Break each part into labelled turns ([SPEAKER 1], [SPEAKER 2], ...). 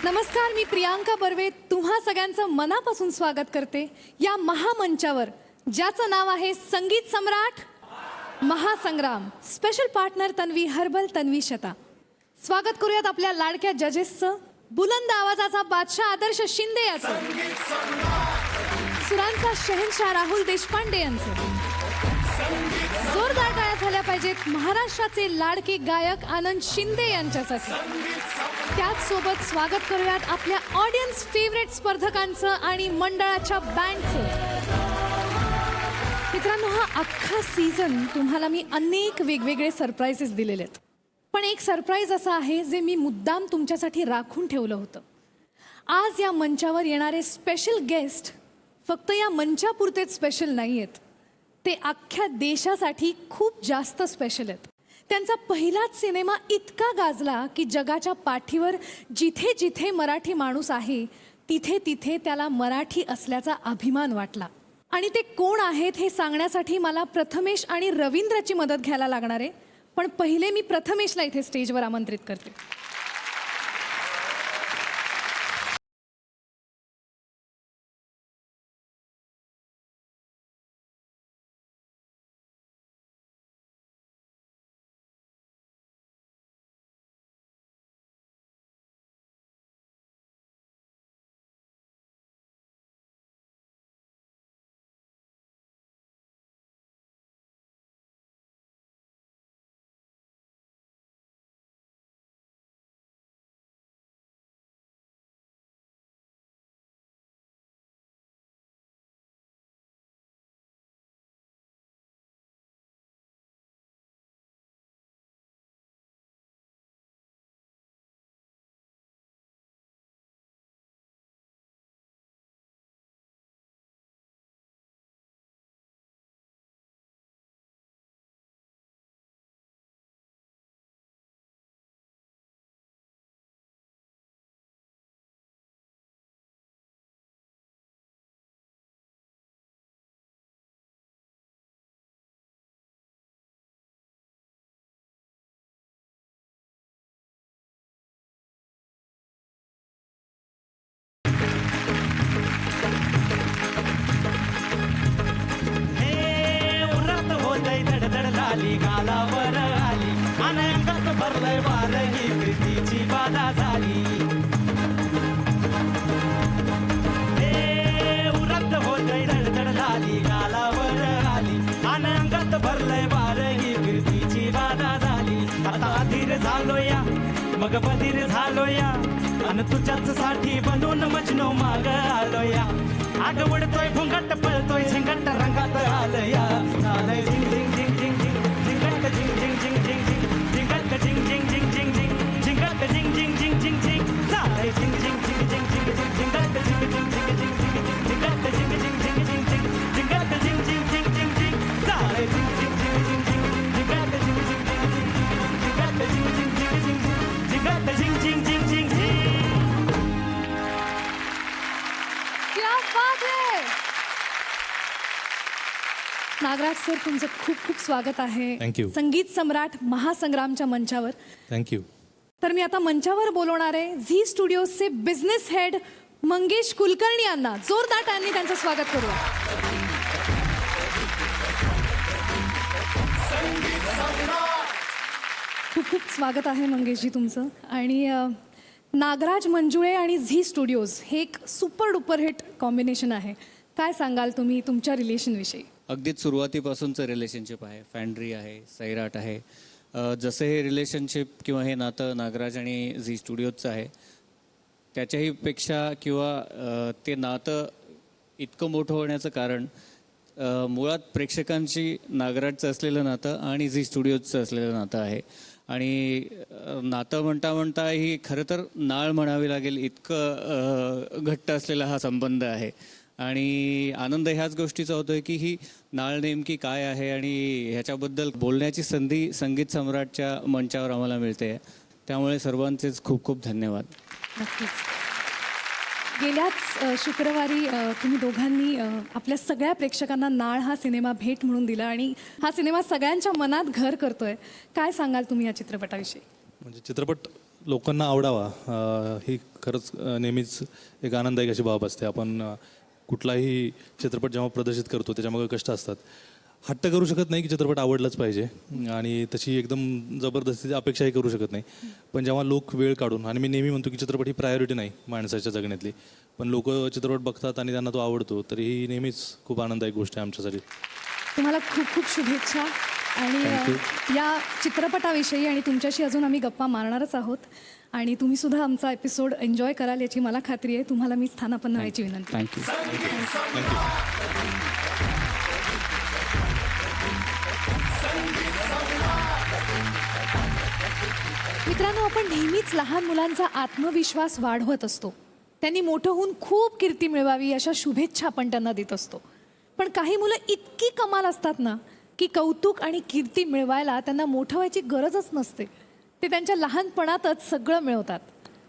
[SPEAKER 1] नमस्कार, मी प्रियांका बर्वे तुम्हा सगळ्यांचं मनापासून स्वागत करते या महामंचावर, ज्याचं नाव आहे Sangeet Samrat Mahasangram. Special partner Tanvi herbal, Tanvi Shata. स्वागत करूयात आपल्या लाडक्या जजेसचं, बुलंद आवाजाचा बादशाह आदर्श शिंदे याचं, सुरांचा शहनशाह राहुल देशपांडे यांचं. जोरदार टाळ्या झाल्या पाहिजेत महाराष्ट्राचे लाडके गायक आनंद शिंदे यांच्यासाठी. त्याच सोबत स्वागत करूयात आपल्या ऑडियन्स फेवरेट स्पर्धकांचं आणि मंडळाच्या बँडचं. मित्रांनो, हा अख्खा सीझन तुम्हाला मी अनेक वेगवेगळे सरप्राइजेस दिलेले आहेत, पण एक सरप्राईज असं आहे जे मी मुद्दाम तुमच्यासाठी राखून ठेवलं होतं. आज या मंचावर येणारे स्पेशल गेस्ट फक्त या मंचापुरतेच स्पेशल नाही आहेत, ते अख्ख्या देशासाठी खूप जास्त स्पेशल आहेत. त्यांचा पहिलाच सिनेमा इतका गाजला की जगाच्या पाठीवर जिथे जिथे मराठी माणूस आहे तिथे तिथे त्याला मराठी असल्याचा अभिमान वाटला. आणि ते कोण आहेत हे सांगण्यासाठी मला प्रथमेश आणि रवींद्रची मदत घ्यायला लागणार आहे. पण पहिले मी प्रथमेशला इथे स्टेजवर आमंत्रित करते.
[SPEAKER 2] गालावर आली अनंत भरलंय वार ही प्रीतीची बाधा झाली. हे उरत होतय धडधड झाली गालावर आली अनंत भरलंय वार ही प्रीतीची बाधा झाली. आता अधीर झालो या मग बधीर झालो या अन तुझ्याच साठी बनून मजनू माग आलो या. आग उडतोय भुंगट पळतोय झिंगट रंगात आलं या. आलंय झिंग झिंग झिंग झिंग झिंग झिंगट झिंग झिंग झिंग झिंग झिंग झिंगट झिंग झिंग झिंग झिंग झिंग झिंगट झिंग झिंग झिंग झिंग झिंग झालंय झिंग झिंग झिंग झिंग झिंग झिंग झिंगट झिंग झिंग झिंग झिंग झिंग झिंगट झिंग झिंग झिंग झिंग झिंग झिंगट झिंग झिंग झिंग झिंग झिंग झालंय झिंग झिंग झिंग झिंग झिंग झिंगट झिंग झिंग झिंग झिंग झिंगट झिंग झिंग झिंग झिंग झिंग झिंग.
[SPEAKER 1] क्या बात है. नागराज सर, तुमचं खूप खूप स्वागत आहे
[SPEAKER 3] थँक्यू.
[SPEAKER 1] संगीत सम्राट महासंग्रामच्या मंचावर.
[SPEAKER 3] थँक्यू.
[SPEAKER 1] तर मी आता मंचावर बोलवणार आहे झी स्टुडिओजचे बिझनेस हेड मंगेश कुलकर्णी यांना. जोरदार टाळ्यांनी त्यांचं स्वागत करूया. खूप खूप स्वागत आहे मंगेशजी तुमचं. आणि नागराज मंजुळे आणि झी स्टुडिओज हे एक सुपर डुपर हिट कॉम्बिनेशन आहे. काय सांगाल तुम्ही तुमच्या रिलेशनविषयी?
[SPEAKER 3] अगदीच सुरुवातीपासूनचं रिलेशनशिप आहे. फॅन्ड्री आहे, सैराट आहे. जसं हे रिलेशनशिप किंवा हे नातं नागराज आणि झी स्टुडिओजचं आहे, त्याच्याही पेक्षा किंवा ते नातं इतकं मोठं होण्याचं कारण मुळात प्रेक्षकांची नागराजचं असलेलं नातं आणि झी स्टुडिओजचं असलेलं नातं आहे. आणि नातं म्हणता म्हणता ही खरं तर नाळ म्हणावी लागेल, इतकं घट्ट असलेला हा संबंध आहे. आणि आनंद ह्याच गोष्टीचा होतो आहे की ही नाळ नेमकी काय आहे आणि ह्याच्याबद्दल बोलण्याची संधी संगीत सम्राटच्या मंचावर आम्हाला मिळते. त्यामुळे सर्वांचेच खूप खूप धन्यवाद.
[SPEAKER 1] नक्कीच. गेल्याच शुक्रवारी तुम्ही दोघांनी आपल्या सगळ्या प्रेक्षकांना नाळ हा सिनेमा भेट म्हणून दिला आणि हा सिनेमा सगळ्यांच्या मनात घर करतोय. काय सांगाल तुम्ही या चित्रपटाविषयी?
[SPEAKER 4] म्हणजे चित्रपट लोकांना आवडावा ही खरंच नेहमीच एक आनंददायक अशी बाब असते. आपण कुठलाही चित्रपट जेव्हा प्रदर्शित करतो त्याच्यामागे कष्ट असतात. हट्ट करू शकत नाही की चित्रपट आवडलाच पाहिजे आणि तशी एकदम जबरदस्ती अपेक्षाही करू शकत नाही. पण जेव्हा लोक वेळ काढून, आणि मी नेहमी म्हणतो की चित्रपट ही प्रायोरिटी नाही माणसाच्या जगण्यातली, पण लोक चित्रपट बघतात आणि त्यांना तो आवडतो, तर ही नेहमीच खूप आनंददायक गोष्ट आहे आमच्यासाठी.
[SPEAKER 1] तुम्हाला खूप खूप शुभेच्छा. आणि या चित्रपटाविषयी आणि तुमच्याशी अजून आम्ही गप्पा मारणारच आहोत आणि तुम्ही सुद्धा आमचा एपिसोड एन्जॉय कराल याची मला खात्री आहे. तुम्हाला मी स्थानापन्न व्हायची विनंती.
[SPEAKER 3] थँक्यू.
[SPEAKER 1] मित्रांनो, आपण नेहमीच लहान मुलांचा आत्मविश्वास वाढवत असतो. त्यांनी मोठं होऊन खूप कीर्ती मिळवावी अशा शुभेच्छा आपण त्यांना देत असतो. पण काही मुलं इतकी कमाल असतात ना की कौतुक आणि कीर्ती मिळवायला त्यांना मोठं व्हायची गरजच नसते. ते त्यांच्या लहानपणातच सगळं मिळवतात.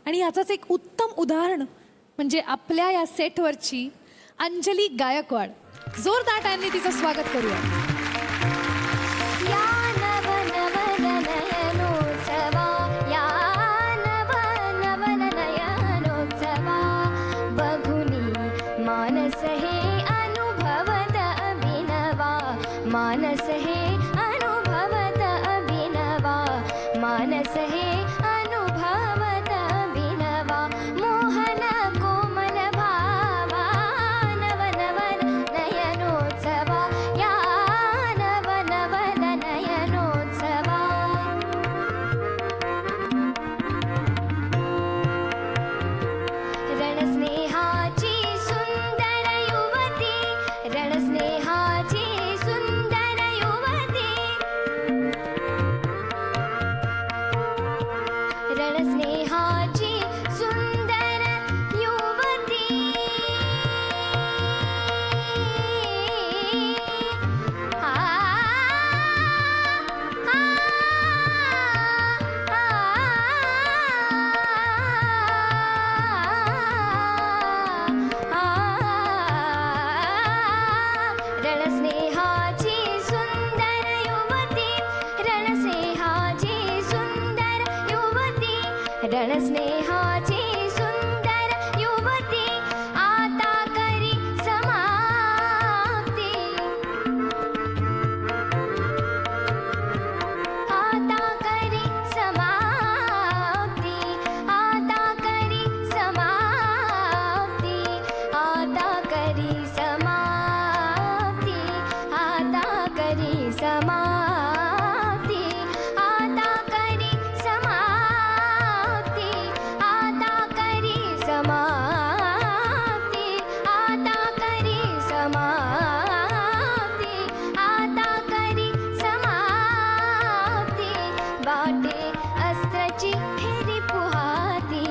[SPEAKER 1] आणि याचंच एक उत्तम उदाहरण म्हणजे आपल्या या सेटवरची अंजली गायकवाड. जोरदार टाळ्यांनी तिचं स्वागत करूया.
[SPEAKER 5] मानस हे अनुभवत अभिनवा, मानस हे अनुभवत अभिनवा, मानस हे अनुभवत अभिनवा, मोहन कोमल भावा, नव नव नयनोत्सवा, या नव नव नयनोत्सवा. रणस्नेहाची सुंदर युवती, रणस्नेहाची सुंदर युवती, रणस्नेहाची सुंदर युवती. आ रणस्नेहाची सुंदर युवती, रणस्नेहाची सुंदर युवती, रणस्नेहाची सुंदर युवती, आता करी समाप्ती, आता करी समाप्ती, आता करी समाप्ती, आता करी समाप्ती, आता करी समाप्ती, आता करी समाप्ती, आता करी समाप्ती, आता करी समाप्ती, आता करी समाप्ती. बाटे अस्त्रची हेरी पुहाती,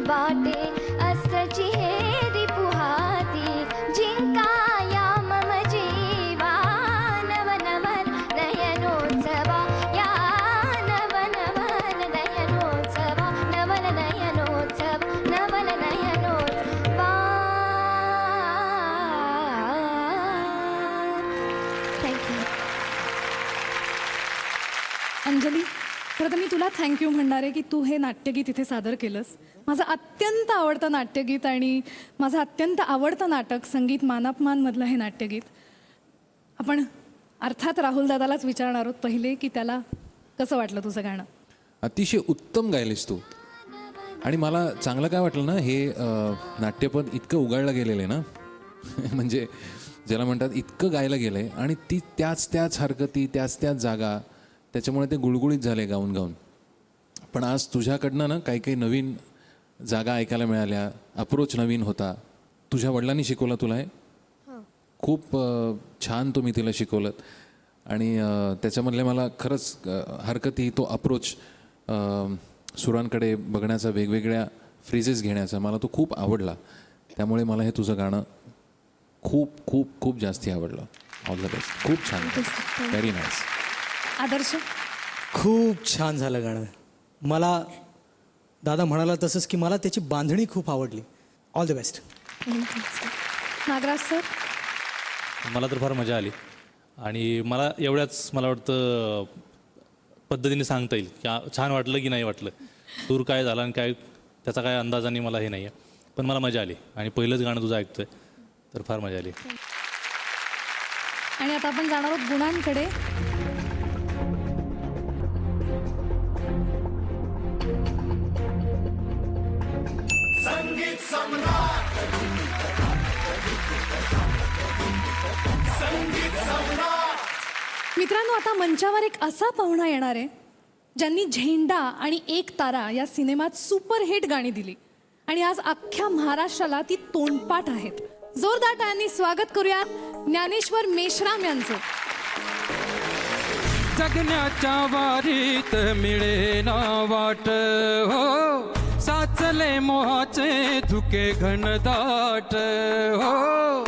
[SPEAKER 5] बाटे अस्त्रची हेरी पुहाती, जिंकाया मम जीवा, नव नव नयनोत्सवा, या नव नव नयनोत्सवा, नवल नयनोत्सव, नवल नयनोत्सवा. थँक्यू.
[SPEAKER 1] अंजली, खरं तर मी तुला थँक्यू म्हणणार आहे की तू हे नाट्यगीत इथे सादर केलंस. माझं अत्यंत आवडतं नाट्यगीत आणि माझं अत्यंत आवडतं नाटक संगीत मानापमानमधलं हे नाट्यगीत. आपण अर्थात राहुल दादालाच विचारणार आहोत पहिले की त्याला कसं वाटलं तुझं गाणं.
[SPEAKER 6] अतिशय उत्तम गायलीस तू. आणि मला चांगलं काय वाटलं ना, हे नाट्यपद इतकं उगाळलं गेलेलं आहे ना म्हणजे ज्याला म्हणतात इतकं गायलं गेलं आहे आणि ती त्याच हरकती, त्याच जागा, त्याच्यामुळे ते गुळगुळीत झाले गाऊन गाऊन. पण आज तुझ्याकडनं ना काही नवीन जागा ऐकायला मिळाल्या, अप्रोच नवीन होता. तुझ्या वडिलांनी शिकवलं तुला हे? खूप छान तुम्ही तिला शिकवलं आणि त्याच्यामधले मला खरंच हरकती, तो अप्रोच सुरांकडे बघण्याचा, वेगवेगळ्या फ्रेजेस घेण्याचा मला तो खूप आवडला. त्यामुळे मला हे तुझं गाणं खूप खूप खूप जास्ती आवडलं. All the best. खूप छान, व्हेरी नाईस.
[SPEAKER 1] आदर्श,
[SPEAKER 7] खूप छान झालं गाणं. मला दादा म्हणाला तसंच की मला त्याची बांधणी खूप आवडली. All the best.
[SPEAKER 1] Nagraj sir.
[SPEAKER 4] मला तर फार मजा आली आणि मला वाटतं पद्धतीने सांगता येईल की छान वाटलं की नाही वाटलं. सूर काय झाला आणि काय त्याचा काय अंदाज आणि मला हे नाही आहे, पण मला मजा आली आणि पहिलंच गाणं तुझं ऐकतोय तर फार मजा आली.
[SPEAKER 1] आणि आता आपण जाणार आहोत गुणांकडे. मित्रांनो, आता मंचावर एक असा पाहुणा येणार आहे ज्यांनी झेंडा आणि एक तारा या सिनेमात सुपरहिट गाणी दिली आणि आज अख्ख्या महाराष्ट्राला ती तोंडपाठ आहेत. जोरदार टाळ्यांनी स्वागत करूयात ज्ञानेश्वर मेश्राम यांचं.
[SPEAKER 2] जगण्याच्या वारीत मिळेना वाट हो, साचले मोहाचे धुके घनदाट हो.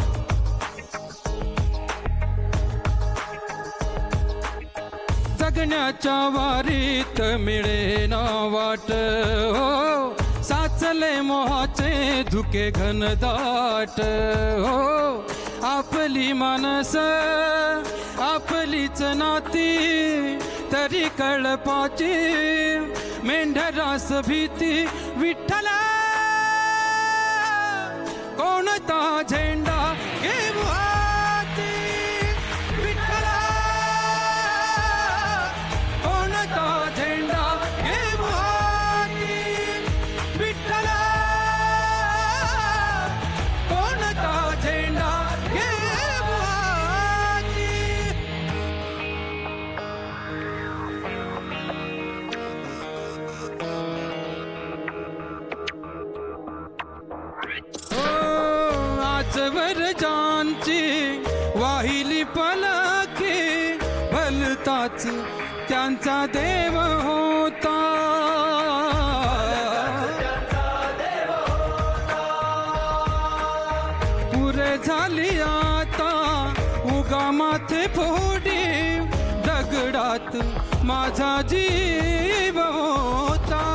[SPEAKER 2] जगण्याच्या वारीत मिळेना वाट हो, साचले मोहाचे धुके घनदाट हो. आपली मानस आपलीच नाती तरी कळपाची मेंढरास भीती. विठ्ठला कोणता झेंडा घेऊ हाती, विठ्ठला कोणता झेंडा घेऊ हाती, विठ्ठला कोणता झेंडा घेऊ हाती. आजवर जानची वाहिली पलकी भलताच त्यांचा देव होता. पुरे झाली आता उगा माथे फोडी दगडात माझा जीव होता.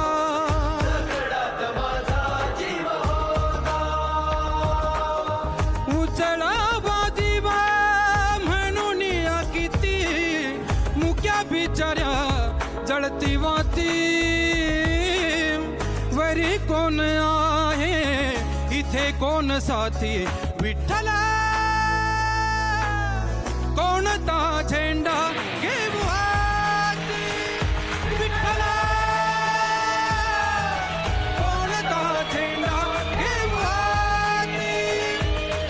[SPEAKER 2] उचळाबाजीवा म्हणून या किती मुक्या बिचाऱ्या जळती वाती. वरी कोण आहे इथे कोण साथी, विठ्ठला कोणता झेंडा घेऊ हाती, विठ्ठला कोणता झेंडा घेऊ हाती,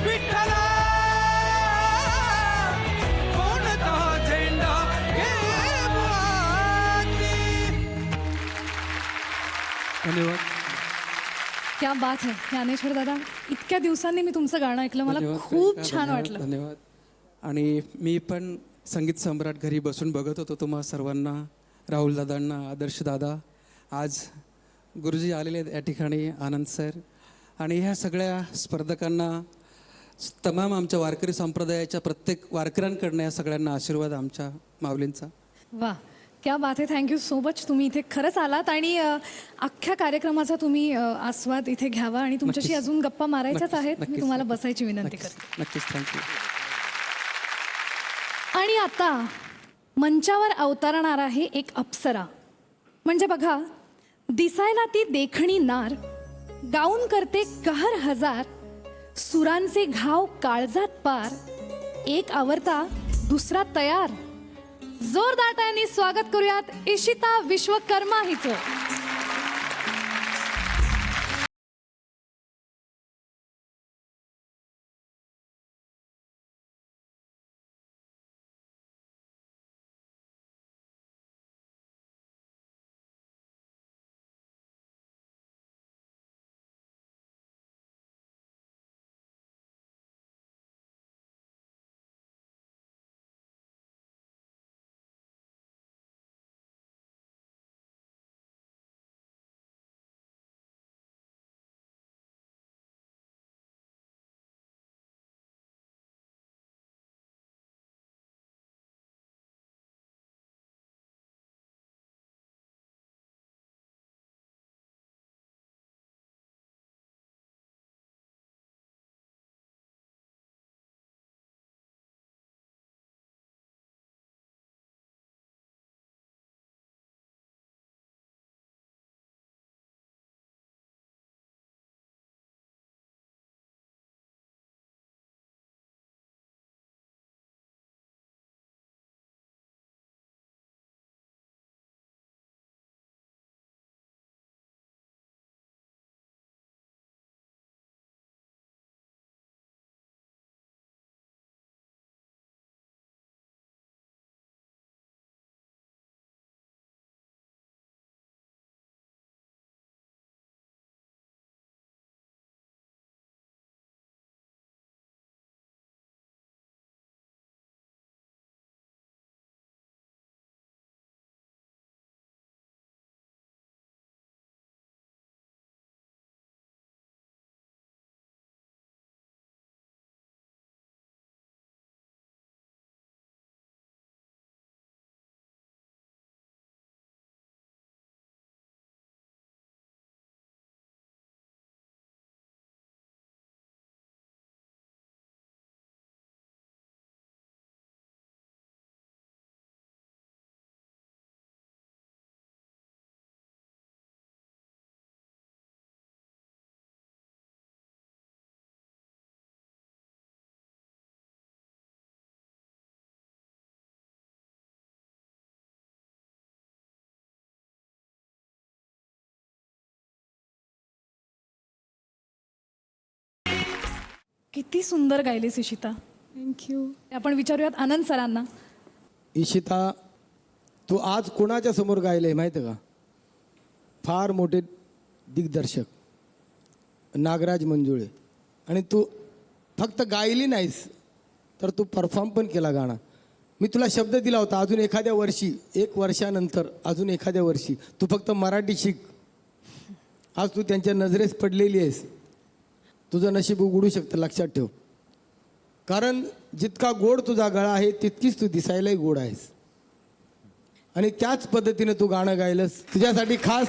[SPEAKER 2] विठ्ठला कोणता झेंडा घेऊ हाती.
[SPEAKER 8] धन्यवाद.
[SPEAKER 1] क्या बात है ज्ञानेश्वर दादा. इतक्या दिवसांनी मी तुमचं गाणं ऐकलं, मला
[SPEAKER 8] धन्यवाद.
[SPEAKER 1] खूप छान
[SPEAKER 8] धन्यवाद.
[SPEAKER 1] वाटलं.
[SPEAKER 8] धन्यवाद. आणि मी पण संगीत सम्राट घरी बसून बघत होतो तुम्हा सर्वांना, राहुल दादांना, आदर्श दादा. आज गुरुजी आलेले आहेत या ठिकाणी, आनंद सर, आणि ह्या सगळ्या स्पर्धकांना, तमाम आमच्या वारकरी संप्रदायाच्या प्रत्येक वारकऱ्यांकडनं या सगळ्यांना आशीर्वाद आमच्या माऊलींचा.
[SPEAKER 1] वा, क्या बात आहे. Thank you so much. तुम्ही इथे खरंच आलात आणि अख्ख्या कार्यक्रमाचा तुम्ही आस्वाद इथे घ्यावा आणि तुमच्याशी
[SPEAKER 8] नक्कीच.
[SPEAKER 1] अजून गप्पा मारायच्याच
[SPEAKER 8] नक्कीच.
[SPEAKER 1] आहेत. मी
[SPEAKER 8] नक्कीच.
[SPEAKER 1] तुम्हाला बसायची विनंती
[SPEAKER 8] नक्कीच.
[SPEAKER 1] करते.
[SPEAKER 8] नक्कीच. थँक्यू.
[SPEAKER 1] आणि आता मंचावर अवतरणार आहे एक अप्सरा. म्हणजे बघा, दिसायला ती देखणी नार, गाऊन करते कहर हजार, सुरांचे घाव काळजात पार, एक आवरता दुसरा तयार. जोरदार टाळ्यांनी स्वागत करूयात इशिता विश्वकर्मा हिचं. किती सुंदर गायलीस इशिता.
[SPEAKER 9] थँक्यू.
[SPEAKER 1] आपण विचारूयात आनंद सरांना.
[SPEAKER 7] इशिता, तू आज कोणाच्या समोर गायलंय माहिती आहे का? फार मोठे दिग्दर्शक नागराज मंजुळे. आणि तू फक्त गायली नाहीस तर तू परफॉर्म पण केला गाणं. मी तुला शब्द दिला होता, अजून एखाद्या वर्षी, 1 वर्षानंतर अजून एखाद्या वर्षी तू फक्त मराठी शिक. आज तू त्यांच्या नजरेस पडलेली आहेस. तुझं नशीब उघडू शकतं, लक्षात ठेव. कारण जितका गोड तुझा गळा आहे तितकीच तू दिसायलाही गोड आहेस. आणि त्याच पद्धतीने तू गाणं गायलंस. तुझ्यासाठी खास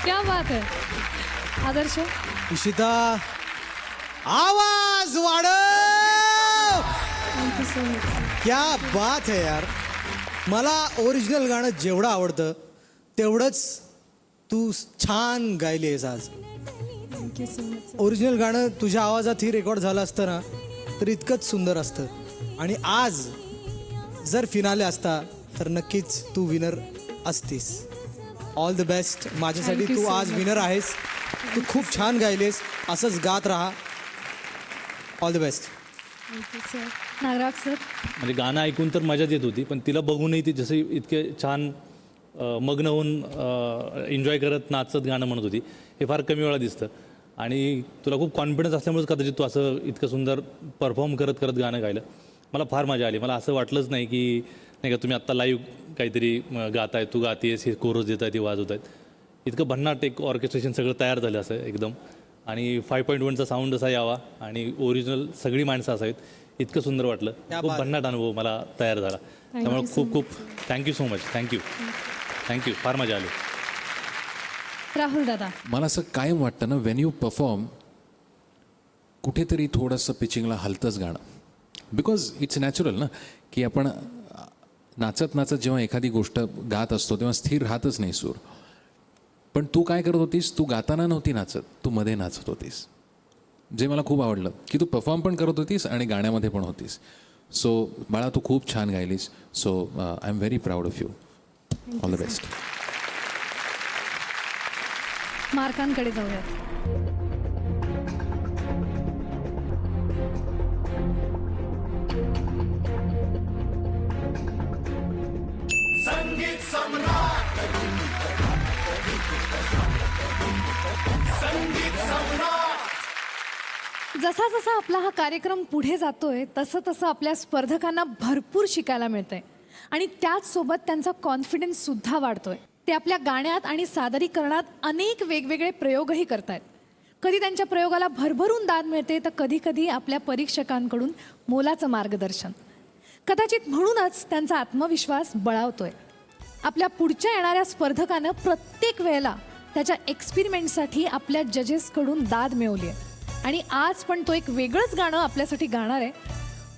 [SPEAKER 1] क्या बात आहे. आदर्श.
[SPEAKER 7] इशिता, आवाज वाढव.
[SPEAKER 9] Thank you so much.
[SPEAKER 7] क्या बात है यार. मला ओरिजिनल गाणं जेवढं आवडतं तेवढंच तू छान गायली आहेस आज.
[SPEAKER 9] Thank you so much.
[SPEAKER 7] ओरिजिनल गाणं तुझ्या आवाजात ही रेकॉर्ड झालं असतं ना तर इतकंच सुंदर असतं. आणि आज जर फिनाले असता तर नक्कीच तू विनर असतीस. All the best. माझ्यासाठी
[SPEAKER 9] Thank you
[SPEAKER 7] तू
[SPEAKER 9] so
[SPEAKER 7] आज
[SPEAKER 9] much.
[SPEAKER 7] विनर आहेस. तू खूप छान गायलेस. असंच गात राहा. All the best.
[SPEAKER 9] Thank you sir.
[SPEAKER 1] Nagraj sir.
[SPEAKER 4] म्हणजे गाणं ऐकून तर मजाच येत होती, पण तिला बघूनही ती जसे इतके छान मग्न होऊन एन्जॉय करत नाचत गाणं म्हणत होती, हे फार कमी वेळा दिसतं. आणि तुला खूप कॉन्फिडन्स असल्यामुळेच कदाचित तू असं इतकं सुंदर परफॉर्म करत करत गाणं गायलं. मला फार मजा आली. मला असं वाटलंच नाही की नाही का तुम्ही आत्ता लाईव्ह काहीतरी गाताय, तू गातेस, हे कोरस देत आहे, ती वाजवत आहेत. इतकं भन्नाट एक ऑर्केस्ट्रेशन सगळं तयार झालं असं एकदम. आणि 5.1चा साऊंड असा यावा आणि ओरिजिनल सगळी माणसं असावीत, इतकं सुंदर वाटलं. खूप भन्नाट अनुभव मला तयार झाला. त्यामुळे खूप खूप थँक्यू सो मच. थँक्यू. फार मजा आली.
[SPEAKER 1] राहुल दादा.
[SPEAKER 6] मला असं कायम वाटतं ना, वेन यू परफॉर्म कुठेतरी थोडंसं पिचिंगला हलतंच गाणं. बिकॉज इट्स नॅचरल ना, की आपण नाचत नाचत जेव्हा एखादी गोष्ट गात असतो तेव्हा स्थिर राहतच नाही सूर. पण तू काय करत होतीस, तू गाताना नव्हती नाचत, तू मध्ये नाचत होतीस. जे मला खूप आवडलं की तू परफॉर्म पण करत होतीस आणि गाण्यामध्ये पण होतीस. सो बाळा, तू खूप छान गायलीस. So I am very proud of you. All the best.
[SPEAKER 1] मार्कांकडे जाऊयात. जसा जसा आपला हा कार्यक्रम पुढे जातोय तसं तसं आपल्या स्पर्धकांना भरपूर शिकायला मिळतंय आणि त्याचसोबत त्यांचा कॉन्फिडन्स सुद्धा वाढतोय. ते आपल्या गाण्यात आणि सादरीकरणात अनेक वेगवेगळे प्रयोगही करतायत. कधी त्यांच्या प्रयोगाला भरभरून दाद मिळते तर कधी कधी आपल्या परीक्षकांकडून मोलाचं मार्गदर्शन. कदाचित म्हणूनच त्यांचा आत्मविश्वास बळावतोय. आपल्या पुढच्या येणाऱ्या स्पर्धकानं प्रत्येक वेळेला त्याच्या एक्सपेरिमेंटसाठी आपल्या जजेसकडून दाद मिळवली आहे आणि आज पण तो एक वेगळंच गाणं आपल्यासाठी गाणार आहे.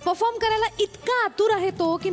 [SPEAKER 1] परफॉर्म करायला इतका आतुर आहे तो की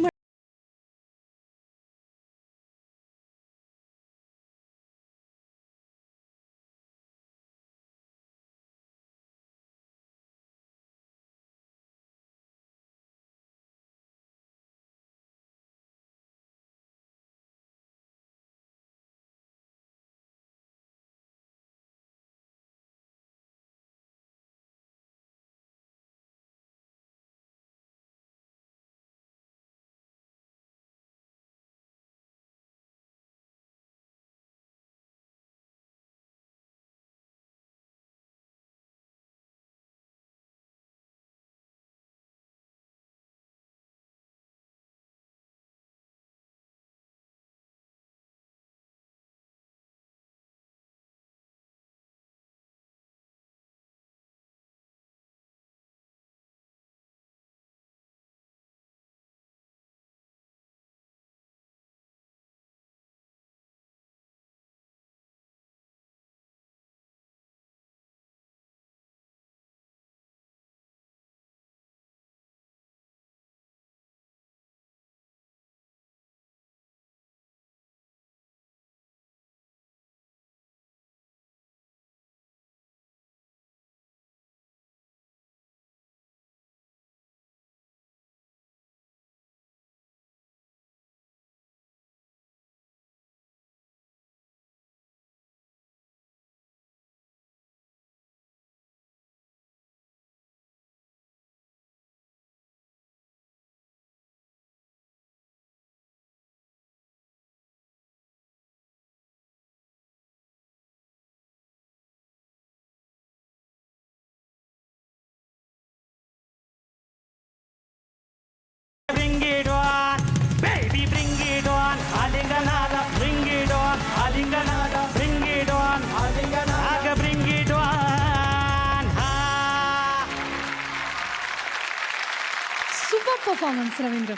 [SPEAKER 1] परफॉर्मन्स रवींद्र.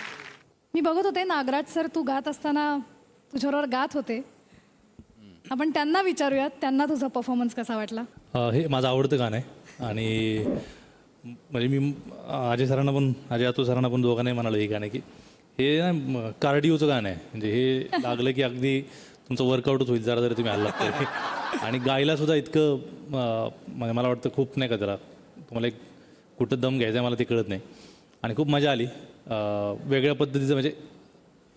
[SPEAKER 1] मी बघत होते नागराज सर तू गात असताना तुझ्याबरोबर गात होते. आपण त्यांना विचारूयात त्यांना तुझा परफॉर्मन्स कसा वाटला.
[SPEAKER 4] हे माझं आवडतं गाणं आहे आणि म्हणजे मी अजय अतुल सरांना पण दोघांनाही म्हणालो हे गाणं की हे ना कार्डिओचं गाणं आहे. म्हणजे हे लागलं की अगदी तुमचं वर्कआउटच होईल जरा जरी तुम्ही हल्लात तरी. आणि गायलासुद्धा इतकं म्हणजे मला वाटतं खूप नाही का जरा तुम्हाला एक कुठं दम घ्यायचा आहे मला ते कळत नाही. आणि खूप मजा आली. वेगळ्या पद्धतीचं म्हणजे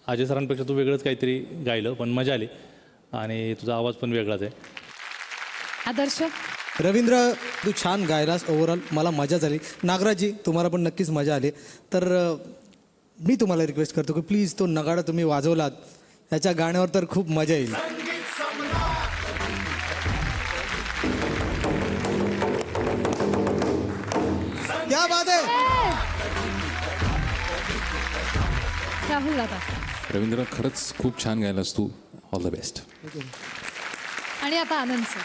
[SPEAKER 4] अजय सरांपेक्षा तू वेगळंच काहीतरी गायलं पण मजा आली. आणि तुझा आवाज पण वेगळाच आहे.
[SPEAKER 1] आदर्श.
[SPEAKER 10] रवींद्र तू छान गायलास ओव्हरऑल मला मजा झाली. नागराजजी तुम्हाला पण नक्कीच मजा आली. तर मी तुम्हाला रिक्वेस्ट करतो की प्लीज तो नगाडा तुम्ही वाजवलात त्याच्या गाण्यावर तर खूप मजा येईल. क्या बात आहे.
[SPEAKER 1] राहुल दादा.
[SPEAKER 6] रवींद्र खरंच खूप छान गायलास तू. All the best.
[SPEAKER 1] आणि आता आनंद सर.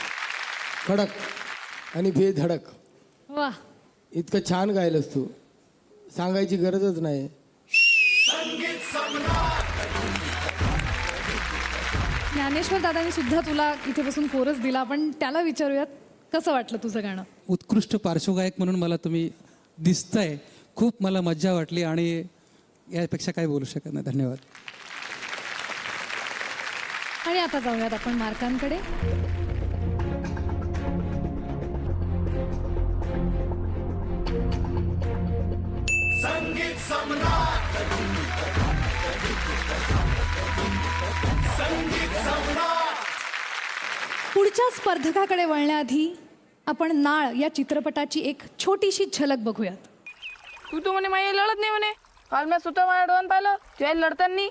[SPEAKER 7] कडक आणि बेधडक.
[SPEAKER 1] वा.
[SPEAKER 7] इतकं छान गायलंस तू सांगायची गरजच नाही.
[SPEAKER 1] ज्ञानेश्वर दादांनी सुद्धा तुला इथे बसून कोरस दिला. आपण त्याला विचारूयात कसं वाटलं तुझं गाणं.
[SPEAKER 8] उत्कृष्ट पार्श्वगायक म्हणून मला तुम्ही दिसताय. खूप मला मज्जा वाटली आणि यापेक्षा काही बोलू शकत नाही. धन्यवाद.
[SPEAKER 1] आणि आता जाऊयात आपण मार्कांकडे. पुढच्या स्पर्धकाकडे वळण्याआधी आपण नाळ या चित्रपटाची एक छोटीशी झलक बघूयात.
[SPEAKER 11] तू तो म्हणे माझी लढत नाही म्हणे. काल मी स्वतः माझ्या डोळ्यानं पाहिलं तुझ्या लढताना.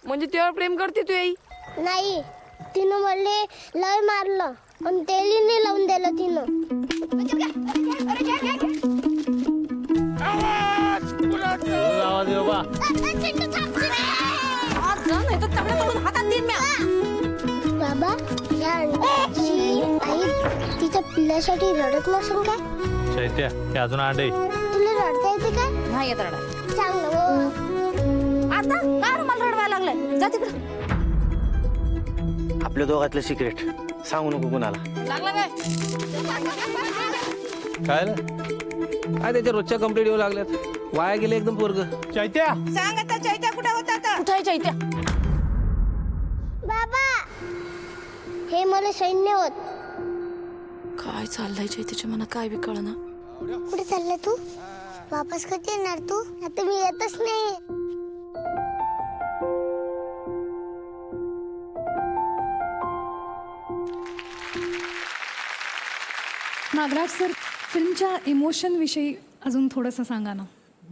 [SPEAKER 11] म्हणजे तुझ्यावर प्रेम करते तू आई.
[SPEAKER 5] नाही तिनं मला लय मारलं पण तेलीने लावून दिलं तिनं. बाबा या अंड्याची आई तिच्या पिल्ल्यासाठी रडत नसेल काय.
[SPEAKER 4] चैत्या हे अजून अंडे.
[SPEAKER 5] तुला रडता येते काय.
[SPEAKER 11] नाही येत रडा.
[SPEAKER 5] चांगलं
[SPEAKER 11] आता काय मला रडवायला लागलंय. जा तिकडं.
[SPEAKER 2] आपल्या दोघातलं सिक्रेट सांगू नको कुणाला.
[SPEAKER 11] लागला काय.
[SPEAKER 2] काय काय त्याच्या रोजच्या कंप्लीट येऊ लागल्यात. वाया गेले एकदम पोरग. चैत्या
[SPEAKER 11] सांग आता चैत्या कुठे होता आता. कुठे आहे चैत्या.
[SPEAKER 5] बाबा हे मला सैन्य होत.
[SPEAKER 11] काय चाललंय चैत्याच्या मनात काय बी कळना.
[SPEAKER 5] कुठे चालला तू. वापस कधी येणार तू. आता मी येतच नाही.
[SPEAKER 1] नागराज सर फिल्मच्या इमोशन विषयी अजून थोडंसं सांगा ना.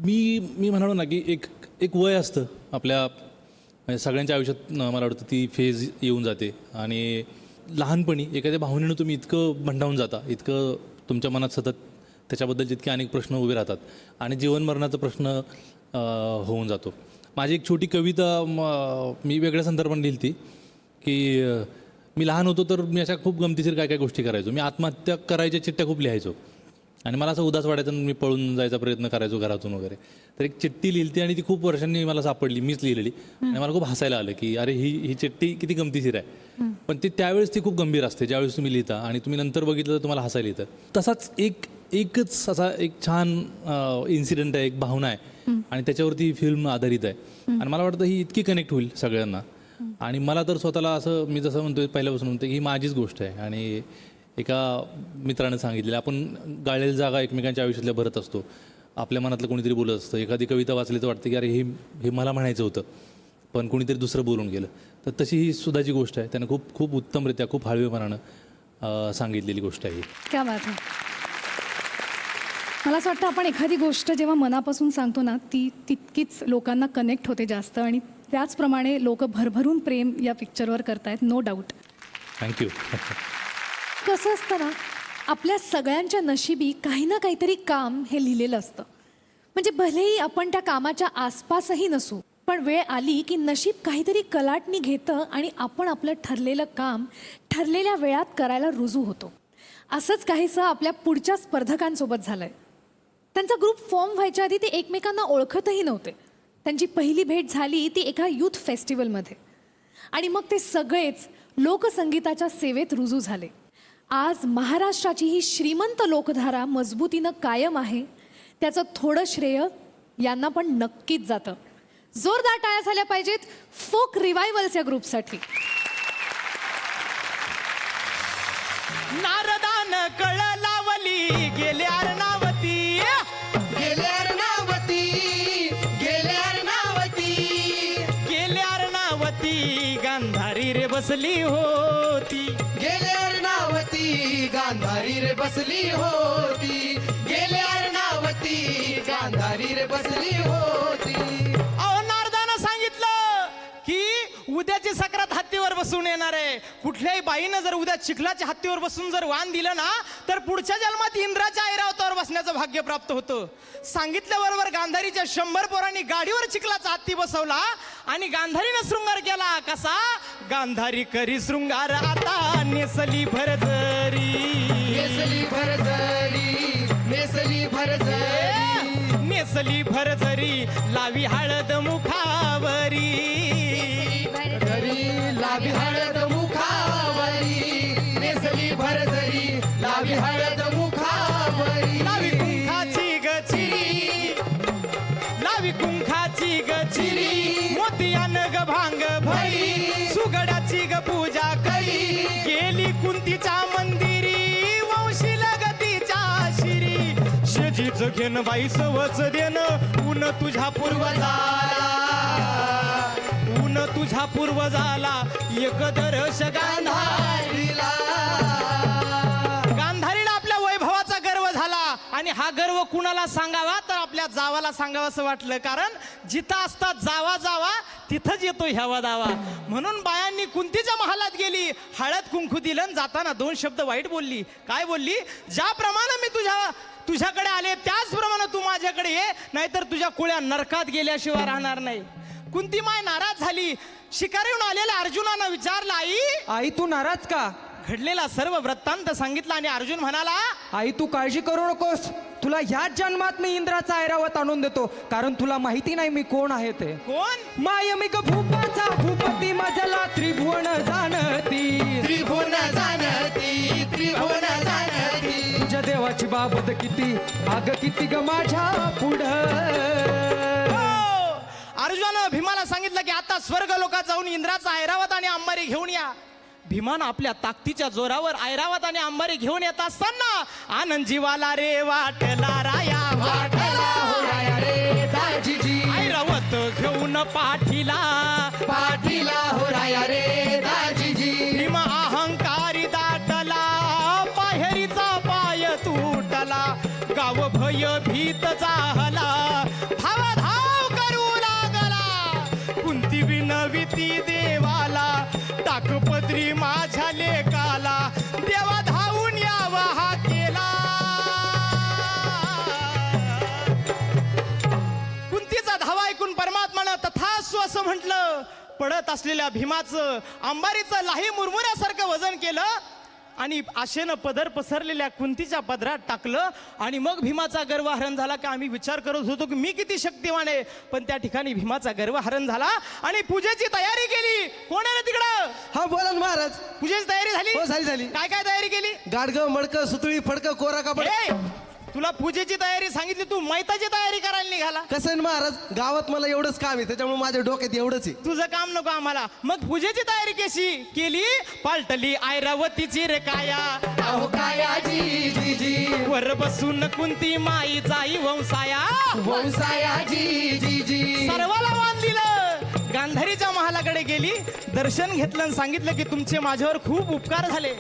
[SPEAKER 4] मी म्हणालो ना की एक वय असतं आपल्या म्हणजे सगळ्यांच्या आयुष्यात मला वाटतं ती फेज येऊन जाते. आणि लहानपणी एखाद्या भावनेनं तुम्ही इतकं भंडावून जाता इतकं तुमच्या मनात सतत त्याच्याबद्दल जितके अनेक प्रश्न उभे राहतात आणि जीवनमरणाचा प्रश्न होऊन जातो. माझी एक छोटी कविता मी वेगळ्या संदर्भाने लिहिली ती की मी लहान होतो तर मी अशा खूप गमतीशीर काय गोष्टी करायचो. मी आत्महत्या करायच्या चिठ्ठ्या खूप लिहायचो आणि मला असं उदास वाटायचं मी पळून जायचा प्रयत्न करायचो घरातून वगैरे. तर एक चिठ्ठी लिहिली आणि ती खूप वर्षांनी मला सापडली. मीच लिहिलेली आणि मला खूप हसायला आलं की अरे ही चिठ्ठी किती गमतीशीर आहे. पण ती त्यावेळेस ती खूप गंभीर असते ज्यावेळेस तुम्ही लिहिता आणि तुम्ही नंतर बघितलं तर तुम्हाला हसायला येतं. तसाच एकच असा एक छान इन्सिडेंट आहे एक भावना आहे आणि त्याच्यावरती ही फिल्म आधारित आहे. आणि मला वाटतं ही इतकी कनेक्ट होईल सगळ्यांना. आणि मला तर स्वतःला असं मी जसं म्हणतोय पहिल्यापासून म्हणतो की ही माझीच गोष्ट आहे. आणि एका मित्रानं सांगितलेलं आपण गाळलेली जागा एकमेकांच्या आयुष्यातल्या भरत असतो. आपल्या मनातलं कोणीतरी बोलत असतं. एखादी कविता वाचली तर वाटतं की अरे हे मला म्हणायचं होतं पण कोणीतरी दुसरं बोलून गेलं. तर तशी ही सुद्धाची गोष्ट आहे. त्यानं खूप खूप उत्तमरित्या खूप हळवेपणानं सांगितलेली गोष्ट आहे.
[SPEAKER 1] क्या बात आहे. मला असं वाटतं आपण एखादी गोष्ट जेव्हा मनापासून सांगतो ना ती तितकीच लोकांना कनेक्ट होते जास्त. आणि त्याचप्रमाणे लोक भरभरून प्रेम या पिक्चरवर करतायत नो डाऊट.
[SPEAKER 4] थँक्यू.
[SPEAKER 1] कसं असतं ना आपल्या सगळ्यांच्या नशिबी काही ना काहीतरी काम हे लिहिलेलं असतं. म्हणजे भलेही आपण त्या कामाच्या आसपासही नसू पण वेळ आली की नशीब काहीतरी कलाटणी घेतं आणि आपण आपलं ठरलेलं काम ठरलेल्या वेळात करायला रुजू होतो. असंच काहीसं आपल्या पुढच्या स्पर्धकांसोबत झालंय. त्यांचा ग्रुप फॉर्म व्हायच्या आधी ते एकमेकांना ओळखतही नव्हते. त्यांची पहिली भेट झाली ती एका यूथ फेस्टिवलमध्ये आणि मग ते सगळेच लोकसंगीताच्या सेवेत रुजू झाले. आज महाराष्ट्राची ही श्रीमंत लोकधारा मजबूतीनं कायम आहे, त्याचं थोडं श्रेय यांना पण नक्कीच जातं. जोरदार टाळ्या झाल्या पाहिजेत फोक रिवायवल्स या ग्रुपसाठी.
[SPEAKER 2] नारदान कळ लावली गेले अर्णावती,
[SPEAKER 7] गेले अर्णावती, गेले अर्णावती,
[SPEAKER 2] गेले अर्णावती गांधारी रे बसली होती.
[SPEAKER 7] गेले अर्णावती, गांधारी रे बसली होती, गेले अर्णावती, गांधारी रे बसली होती.
[SPEAKER 2] अहो नारदानं सांगितलं की उद्याची सक्रात हत्तीवर बसून येणार आहे. कुठल्याही बाईनं जर उद्या चिखलाच्या हत्तीवर बसून जर वाण दिलं ना तर पुढच्या जन्मात इंद्राच्या ऐरावतावर बसण्याचं भाग्य प्राप्त होतं. सांगितल्याबरोबर गांधारीच्या 100 पोरांनी गाडीवर चिखलाचा हत्ती बसवला आणि गांधारीनं शृंगार केला. कसा? गांधारी करी शृंगार आता नेसली भरजरी,
[SPEAKER 7] नेसली भरजरी, नेसली भरजरी,
[SPEAKER 2] नेसली भरजरी लावी हळद मुखावरी,
[SPEAKER 7] भरजरी लावी हळद मुखावरी, नेसली भरजरी लावी हळद मुखावरी.
[SPEAKER 2] लावी कुंखाची गचिरी, लावी कुंखाची गचिरी, मोतियान ग भांग भरी, सुगडाची ग पूजा करी, गेली कुंतीच्या मंदिरी, वंशी लगतीच्या शिरी, शेजीचं घेन बाई सवच देन, ऊन तुझ्या पूर्वजाला, ऊन तुझ्या पूर्वजाला एकदरश गांधारीला. गांधारीला आपल्या वैभवाचा गर्व झाला आणि हा गर्व कुणाला सांगावा तर आपल्या जावाला सांगावं असं वाटलं. कारण जिथं असतात जावा जावा तिथंच येतो ह्यावा दावा. म्हणून बायांनी कुंतीच्या महालात गेली, हळद कुंकू दिलं आणि जाताना 2 शब्द वाईट बोलली. काय बोलली? ज्याप्रमाणे मी तुझ्याकडे आले त्याचप्रमाणे तू माझ्याकडे ये, नाहीतर तुझ्या कुळ्या नरकात गेल्याशिवाय राहणार नाही. कुंती माय नाराज झाली. शिकारीहून आलेल्या अर्जुनानं विचारलं,
[SPEAKER 12] आई तू नाराज का?
[SPEAKER 2] घडलेला सर्व वृत्तांत सांगितला आणि अर्जुन म्हणाला,
[SPEAKER 12] आई तू काळजी करू नकोस, तुला ह्याच जन्मात मी इंद्राचा ऐरावत आणून देतो, कारण तुला माहिती नाही मी कोण आहे ते.
[SPEAKER 2] कोण?
[SPEAKER 12] मायमिक भूपाचा भूपती मजला त्रिभुवन जाणती,
[SPEAKER 7] त्रिभुवन जाणती, त्रिभुवन जाणती,
[SPEAKER 12] तुझ्या देवाची बाबत किती आग किती ग माझ्या पुढं.
[SPEAKER 2] अर्जुनानं भीमाला सांगितलं की आता स्वर्ग लोकात जाऊन इंद्राचा ऐरावत आणि अंबारी घेऊन या. भीमानं आपल्या ताकदीच्या जोरावर ऐरावत आणि अंबारी घेऊन येत असताना आनंद जीवाला रे वाटला राया,
[SPEAKER 7] वाटला हो राया रे दाजीजी,
[SPEAKER 2] ऐरावत घेऊन पाठीला,
[SPEAKER 7] पाठीला हो राया रे दाजीजी.
[SPEAKER 2] भीमा अहंकारी दाटला, पाहेरीचा पाय तुटला, गाव भय भीत झाला, धावा धाव करू लागला, कुंती विनविती देवाला, टाकपदरी माझ्या लेकाला, देवा धावून यावा हा केला. कुंतीचा धावा ऐकून परमात्मानं तथास्तु असं म्हटलं. पडत असलेल्या भीमाचं अंबारीचं लाही मुरमुऱ्यासारखं वजन केलं आणि आशेनं पदर पसरलेल्या कुंतीच्या पदरात टाकलं आणि मग भीमाचा गर्वहरण झाला की आम्ही विचार करत होतो की मी किती शक्तिमान आहे, पण त्या ठिकाणी भीमाचा गर्वहरण झाला आणि पूजेची तयारी केली. कोण आहे रे तिकडं?
[SPEAKER 10] हा बोला ना महाराज.
[SPEAKER 2] पूजेची तयारी झाली?
[SPEAKER 10] हो झाली झाली.
[SPEAKER 2] काय काय तयारी केली?
[SPEAKER 10] गाडगं मडकं सुतळी फडकं कोरा कापड.
[SPEAKER 2] ए, तुला पूजेची तयारी सांगितली, तू मैताची तयारी करायला निघाला.
[SPEAKER 10] कसं आहे ना महाराज, गावात मला एवढंच काम आहे, त्याच्यामुळे माझ्या डोक्यात एवढंच आहे.
[SPEAKER 2] तुझं काम नको आम्हाला. मग पूजेची तयारी कशी केली? पालटली ऐरावतीची रे काया,
[SPEAKER 7] अहो काया जी जी जी,
[SPEAKER 2] वर बसून कुंती माई जाई वंसाया,
[SPEAKER 7] वंसाया जी जी जी,
[SPEAKER 2] सर्वाला मान दिलं. गांधारीच्या महालाकडे गेली, दर्शन घेतलं आणि सांगितलं की तुमचे माझ्यावर खूप उपकार झाले.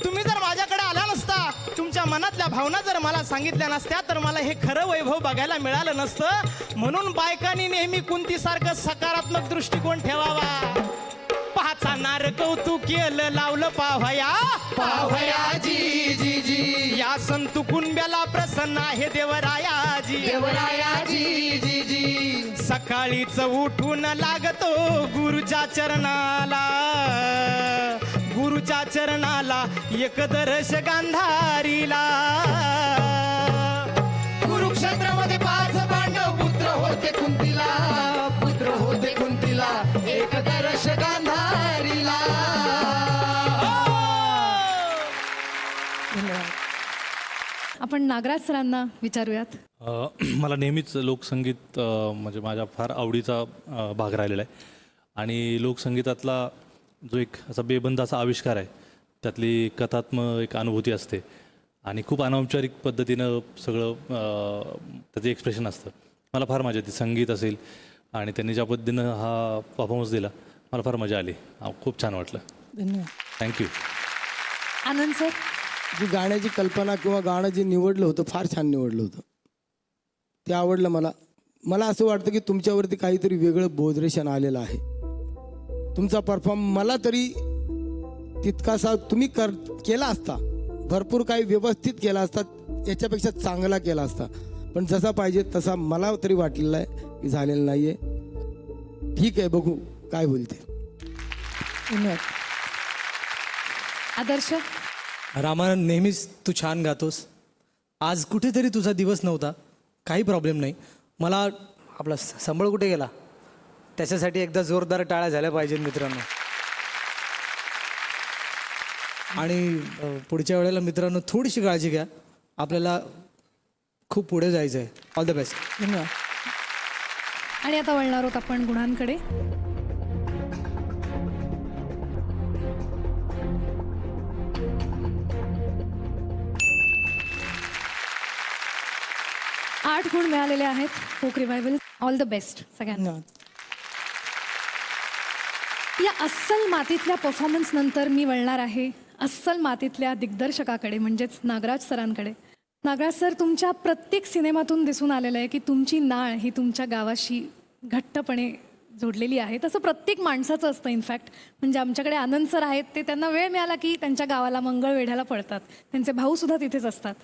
[SPEAKER 2] तुम्ही जर माझ्याकडे आला नसता, तुमच्या मनातल्या भावना जर मला सांगितल्या नसत्या तर मला हे खरं वैभव बघायला मिळालं नसतं. म्हणून बायकांनी नेहमी कुंतीसारखं सकारात्मक दृष्टिकोन ठेवावा. पाचा नार कौतुक केलं लावलं पावया,
[SPEAKER 7] पावया जी जी जी,
[SPEAKER 2] या संतु कुंब्याला प्रसन्न आहे देवरायाजी,
[SPEAKER 7] देवरायाजी जी जी.
[SPEAKER 2] सकाळीच उठून लागतो गुरुच्या चरणाला, गुरुच्या चरणाला एकदरश गांधारीला.
[SPEAKER 7] कुरुक्षेत्रामध्ये 5 पांडव पुत्र होते कुंती कुंतीला पुत्र होते कुंतीला एक दर्श गांधारीला.
[SPEAKER 1] आपण नागराज सरांना विचारूयात.
[SPEAKER 4] मला नेहमीच लोकसंगीत म्हणजे माझ्या फार आवडीचा भाग राहिलेला आहे आणि लोकसंगीतातला जो एक असा बेबंद असा आविष्कार आहे त्यातली कथात्मक एक अनुभूती असते आणि खूप अनौपचारिक पद्धतीनं सगळं त्याचं एक्सप्रेशन असतं. मला फार मजा येते. संगीत असेल आणि त्यांनी ज्या पद्धतीनं हा परफॉर्मन्स दिला मला फार मजा आली. खूप छान वाटलं.
[SPEAKER 7] धन्यवाद.
[SPEAKER 4] थँक्यू.
[SPEAKER 1] आनंद सर.
[SPEAKER 7] जी गाण्याची कल्पना किंवा गाणं जे निवडलं होतं फार छान निवडलं होतं. ते आवडलं मला. मला असं वाटतं की तुमच्यावरती काहीतरी वेगळं बोधरेशन आलेलं आहे. तुमचा परफॉर्म मला तरी तितकासा तुम्ही केला असता, भरपूर काही व्यवस्थित केला असता, याच्यापेक्षा चांगला केला असता, पण जसा पाहिजे तसा मला तरी वाटलेला आहे की झालेला नाही आहे. ठीक आहे, बघू काय होईल ते. धन्यवाद.
[SPEAKER 1] आदर्श.
[SPEAKER 10] रामानंद, नेहमीच तू छान गातोस. आज कुठेतरी तुझा दिवस नव्हता, काही प्रॉब्लेम नाही. मला आपला संबळ कुठे गेला त्याच्यासाठी एकदा जोरदार टाळ्या झाल्या पाहिजेत मित्रांनो. आणि पुढच्या वेळेला मित्रांनो थोडीशी काळजी घ्या. आपल्याला खूप पुढे जायचं आहे. All the best.
[SPEAKER 7] धन्यवाद.
[SPEAKER 1] आणि आता वळणार आहोत आपण गुणांकडे. आठ गुण मिळालेले आहेत folk revival. All the best सगळ्यांना. या अस्सल मातीतल्या परफॉर्मन्स नंतर मी वळणार आहे अस्सल मातीतल्या दिग्दर्शकाकडे म्हणजेच नागराज सरांकडे. नागराज सर, तुमच्या प्रत्येक सिनेमातून दिसून आलेलं आहे की तुमची नाळ ही तुमच्या गावाशी घट्टपणे जोडलेली आहे. तसं प्रत्येक माणसाचं असतं इनफॅक्ट. म्हणजे आमच्याकडे आनंद सर आहेत, ते त्यांना वेळ मिळाला की त्यांच्या गावाला मंगळवेढ्याला पडतात. त्यांचे भाऊसुद्धा तिथेच असतात.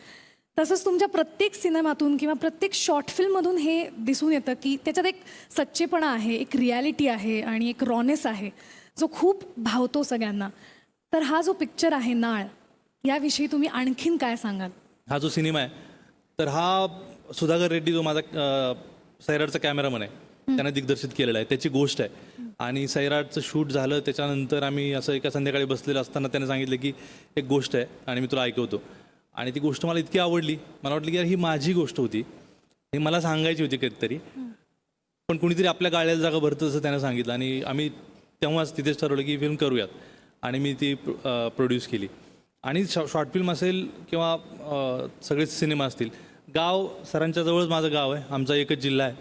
[SPEAKER 1] तसंच तुमच्या प्रत्येक सिनेमातून किंवा प्रत्येक शॉर्ट फिल्ममधून हे दिसून येतं की त्याच्यात एक सच्चेपणा आहे, एक रियालिटी आहे आणि एक रॉनेस आहे जो खूप भावतो सगळ्यांना. तर हा जो पिक्चर आहे नाळ, याविषयी तुम्ही आणखीन काय सांगाल?
[SPEAKER 4] हा जो सिनेमा आहे तर हा सुधाकर रेड्डी जो माझा सैराटचा कॅमेरामन आहे त्याने दिग्दर्शित केलेला आहे. त्याची गोष्ट आहे. आणि सैराटचं शूट झालं त्याच्यानंतर आम्ही असं एका संध्याकाळी बसलेलं असताना त्याने सांगितलं की एक गोष्ट आहे आणि मी तुला ऐकवतो. आणि ती गोष्ट मला इतकी आवडली, मला वाटलं की यार ही माझी गोष्ट होती, ही मला सांगायची होती कधीतरी, पण कुणीतरी आपल्या गाळ्याला जागा भरतं असं त्यानं सांगितलं. आणि आम्ही तेव्हाच तिथेच ठरवलं की फिल्म करूयात आणि मी ती प्रोड्यूस केली. आणि शॉर्ट फिल्म असेल किंवा सगळेच सिनेमा असतील, गाव सरांच्या जवळच माझं गाव आहे. आमचा एकच जिल्हा आहे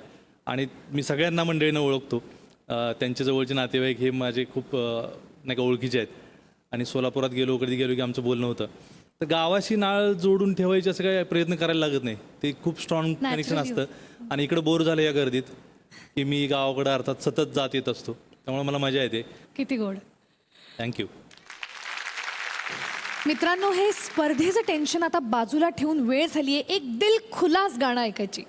[SPEAKER 4] आणि मी सगळ्यांना मंडळीनं ओळखतो. त्यांच्या जवळचे नातेवाईक हे माझे खूप नाही का ओळखीचे आहेत. आणि सोलापुरात कधी गेलो की आमचं बोलणं होतं. तर गावाशी नाळ जोडून ठेवायचे असं काही प्रयत्न करायला लागत नाही. ते खूप स्ट्रॉंग कनेक्शन असतं. आणि इकडं बोर झालं या गर्दीत की मी गावाकडं अर्थात सतत जात येत असतो, त्यामुळे मला मजा येते.
[SPEAKER 1] किती गोड.
[SPEAKER 4] थँक्यू.
[SPEAKER 1] मित्रांनो, हे स्पर्धेचं टेन्शन आता बाजूला ठेवून वेळ झाली आहे एक दिल खुलास गाणं ऐकायची,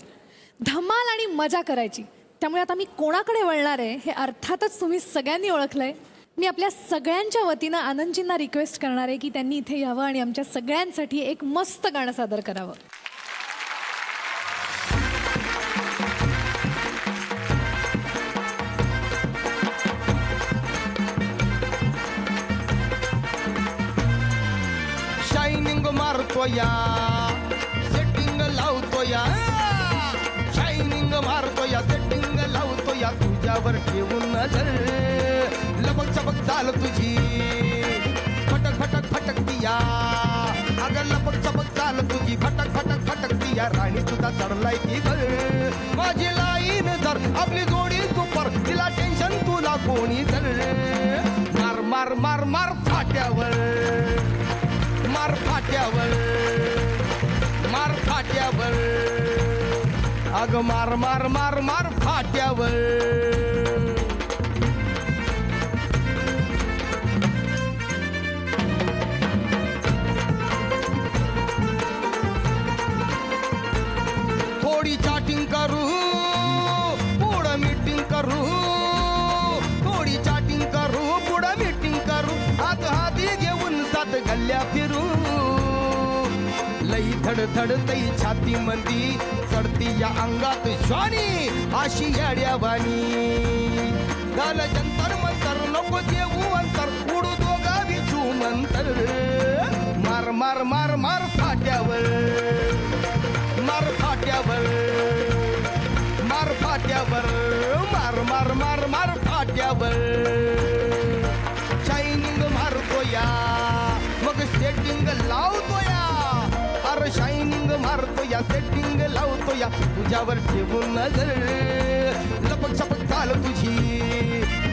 [SPEAKER 1] धमाल आणि मजा करायची. त्यामुळे आता मी कोणाकडे वळणार आहे हे अर्थातच तुम्ही सगळ्यांनी ओळखलंय. मी आपल्या सगळ्यांच्या वतीनं आनंदजींना रिक्वेस्ट करणार आहे की त्यांनी इथे यावं आणि आमच्या सगळ्यांसाठी एक मस्त गाणं सादर करावं.
[SPEAKER 7] शायनिंग मारतोया, सेटिंग लावतोया, शायनिंग मारतोया, सेटिंग लावतोया, तुझ्यावर ठेवून नजर, लपक चपक चाल तुझी, फटक फटक फटकतीया, अगं लपक चपक चाल तुझी, फटक फटक फटकतीया, राणी तुझा चढलाय की घर, माझी लाईन जर आपली जोडी सुपर, तिला टेन्शन तुला कोणी जर, मार मार मार मार फाट्यावर, मार फाट्यावर, मार फाट्यावर, अग मार मार मार मार फाट्यावर. थोडी चॅटिंग करू, पुढं मीटिंग करू, थोडी चॅटिंग करू, पुढं मीटिंग करू, हात हाती घेऊन सात गल्ल्या फिरू, लई धडधडतई छाती मंदी चढती या अंगात श्वानी अशी येड्यावानी झालं जंतर मंतर नको देऊ अंतर उडू दोघा विचू मंतर मार मार मार मार फाट्यावर मार फाट्यावर मार फाट्यावर मार मार मार मार फाट्यावर शायनिंग मारतो या मग सेटिंग लावतो या अरे शायनिंग मारतो या सेटिंग लावतो या तुझ्यावर ठेवून नजर लपक छपक चाल तुझी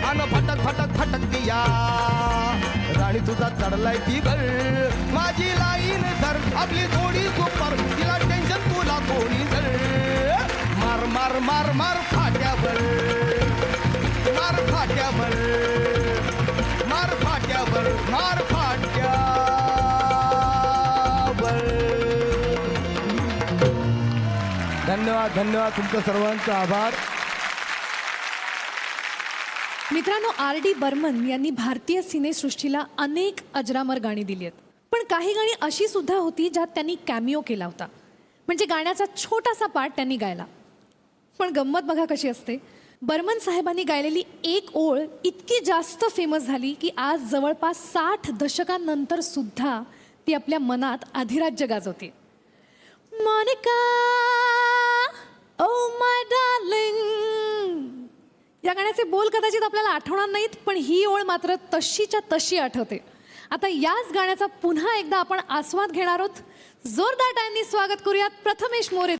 [SPEAKER 7] अन फटक फटक फटकते या राणी तुझा चढलाय ती घर माझी लाईन धर आपली थोडी सुपर तिला टेन्शन तुला कोणी धर मार मार मार मार फाट्यावर मार फाट्यावर मार फाट्यावर मार फाट्यावर धन्यवाद धन्यवाद तुमचं सर्वांचा आभार.
[SPEAKER 1] मित्रांनो, R.D. बर्मन यांनी भारतीय सिनेसृष्टीला अनेक अजरामर गाणी दिली आहेत, पण काही गाणी अशी सुद्धा होती ज्यात त्यांनी कॅमिओ केला होता, म्हणजे गाण्याचा छोटासा पार्ट त्यांनी गायला. पण गंमत बघा कशी असते, बर्मन साहेबांनी गायलेली एक ओळ इतकी जास्त फेमस झाली की आज जवळपास 60 दशकांनंतर सुद्धा ती आपल्या मनात अधिराज्य गाजवते. मोनिका ओ माय डार्लिंग, या गाण्याचे बोल कदाचित आपल्याला आठवणार नाहीत, पण ही ओळ मात्र तशीच्या तशी आठवते. आता याच गाण्याचा पुन्हा एकदा आपण आस्वाद घेणार आहोत. जोरदार टाळ्यांनी स्वागत करूयात प्रथमेश मोरे.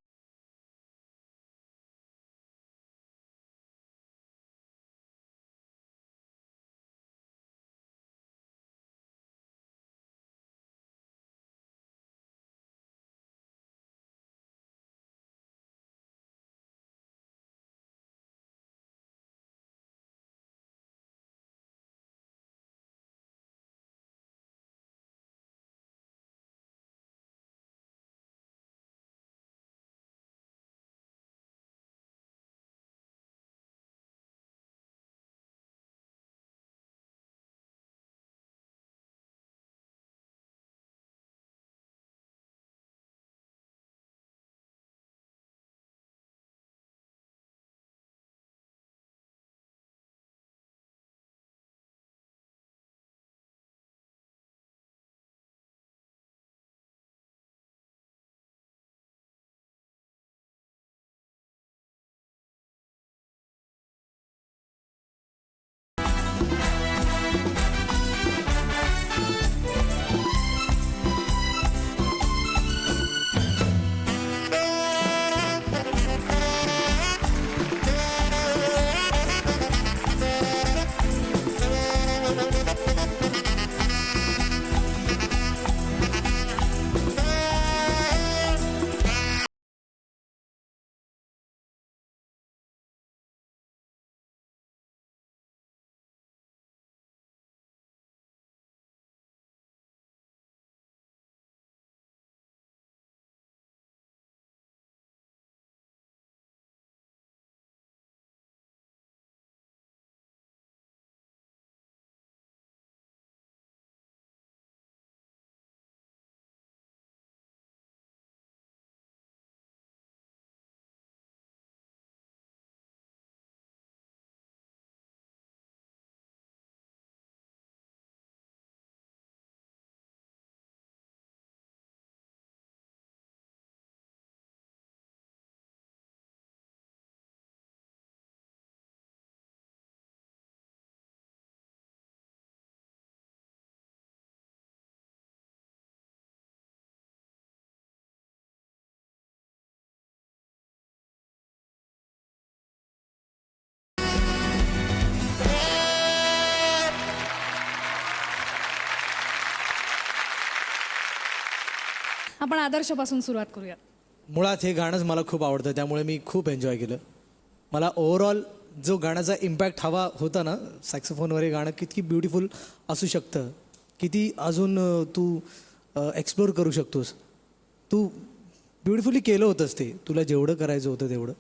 [SPEAKER 1] आपण आदर्शपासून सुरुवात करूया.
[SPEAKER 10] मुळात हे गाणंच मला खूप आवडतं, त्यामुळे मी खूप एन्जॉय केलं. मला ओव्हरऑल जो गाण्याचा इम्पॅक्ट हवा होता ना, सॅक्सोफोनवर हे गाणं किती ब्युटिफुल असू शकतं, किती अजून तू एक्सप्लोर करू शकतोस. तू ब्युटिफुली केलं होतंस ते, तुला जेवढं करायचं होतं तेवढं.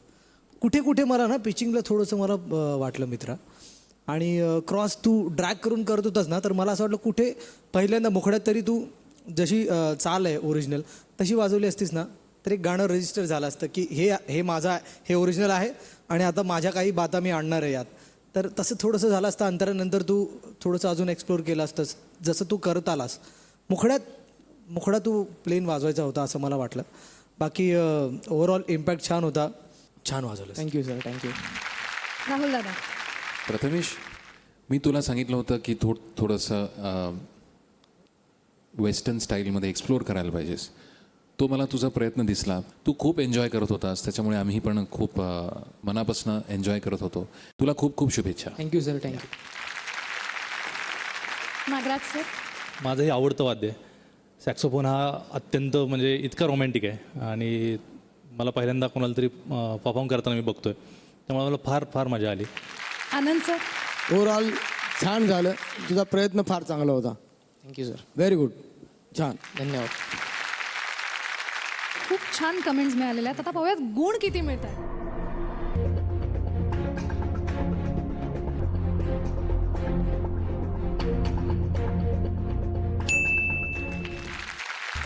[SPEAKER 10] कुठे कुठे मला ना पिचिंगला थोडंसं मला वाटलं मित्रा, आणि क्रॉस तू ड्रॅग करून करत होतास ना, तर मला असं वाटलं कुठे पहिल्यांदा मुखड्यात तरी तू जशी चाल आहे ओरिजिनल तशी वाजवली असतीस ना तर एक गाणं रजिस्टर झालं असतं की हे माझा हे ओरिजिनल आहे आणि आता माझ्या काही बाता मी आणणार आहे यात. तर तसं थोडंसं झालं असतं. अंतरानंतर तू थोडंसं अजून एक्सप्लोर केलं असतंस जसं तू करत आलास. मुखडा तू प्लेन वाजवायचा होता असं मला वाटलं. बाकी ओव्हरऑल इम्पॅक्ट छान होता. छान वाजवलं.
[SPEAKER 12] Thank you sir, thank you.
[SPEAKER 1] राहुल दादा.
[SPEAKER 6] प्रथमेश, मी तुला सांगितलं होतं की थोडंसं वेस्टर्न स्टाईलमध्ये एक्सप्लोर करायला पाहिजेस. तो मला तुझा प्रयत्न दिसला. तू खूप एन्जॉय करत होतास, त्याच्यामुळे आम्ही पण खूप मनापासून एन्जॉय करत होतो. तुला खूप खूप शुभेच्छा.
[SPEAKER 12] Thank you sir, thank you.
[SPEAKER 1] Nagraj sir.
[SPEAKER 4] माझं हे आवडतं वाद्य आहे. सॅक्सोफोन हा अत्यंत म्हणजे इतका रोमॅन्टिक आहे आणि मला पहिल्यांदा कोणाला तरी परफॉर्म करताना मी बघतोय, त्यामुळे मला फार फार मजा आली.
[SPEAKER 1] आनंद सर.
[SPEAKER 7] ओव्हरऑल छान झालं. तुझा प्रयत्न फार चांगला होता.
[SPEAKER 12] Thank you sir.
[SPEAKER 7] Very good. छान.
[SPEAKER 12] धन्यवाद.
[SPEAKER 1] खूप छान कमेंट्स मिळालेल्या आहेत. आता पाहूयात गुण किती मिळत आहेत.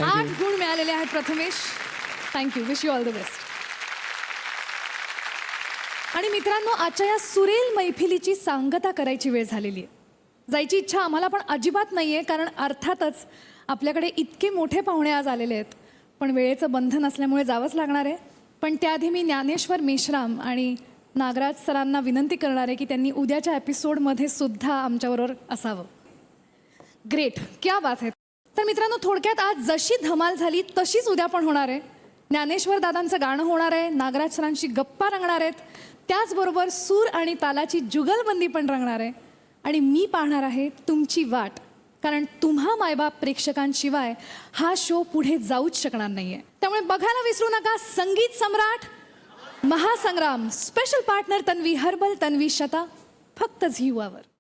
[SPEAKER 1] आठ गुण मिळालेले आहेत Prathamesh. Thank you. Wish you all the best. आणि मित्रांनो, आजच्या या सुरेल मैफिलीची सांगता करायची वेळ झालेली आहे. जायची इच्छा आम्हाला पण अजिबात नाही आहे, कारण अर्थातच आपल्याकडे इतके मोठे पाहुणे आज आलेले आहेत. पण वेळेचं बंधन असल्यामुळे जावंच लागणार आहे. पण त्याआधी मी ज्ञानेश्वर मेश्राम आणि नागराज सरांना विनंती करणार आहे की त्यांनी उद्याच्या एपिसोडमध्ये सुद्धा आमच्याबरोबर असावं. ग्रेट, क्या बात आहे. तर मित्रांनो, थोडक्यात आज जशी धमाल झाली तशीच उद्या पण होणार आहे. ज्ञानेश्वर दादांचं गाणं होणार आहे, नागराज सरांशी गप्पा रंगणार आहेत, त्याचबरोबर सूर आणि तालाची जुगलबंदी पण रंगणार आहे. आणि मी पाहणार आहे तुमची वाट, कारण तुम्हा मायबाप प्रेक्षकांशिवाय हा शो पुढे जाऊच शकणार नाही आहे. त्यामुळे बघायला विसरू नका Sangeet Samrat Mahasangram. Special partner Tanvi herbal, Tanvi Shata, फक्त झी वावर.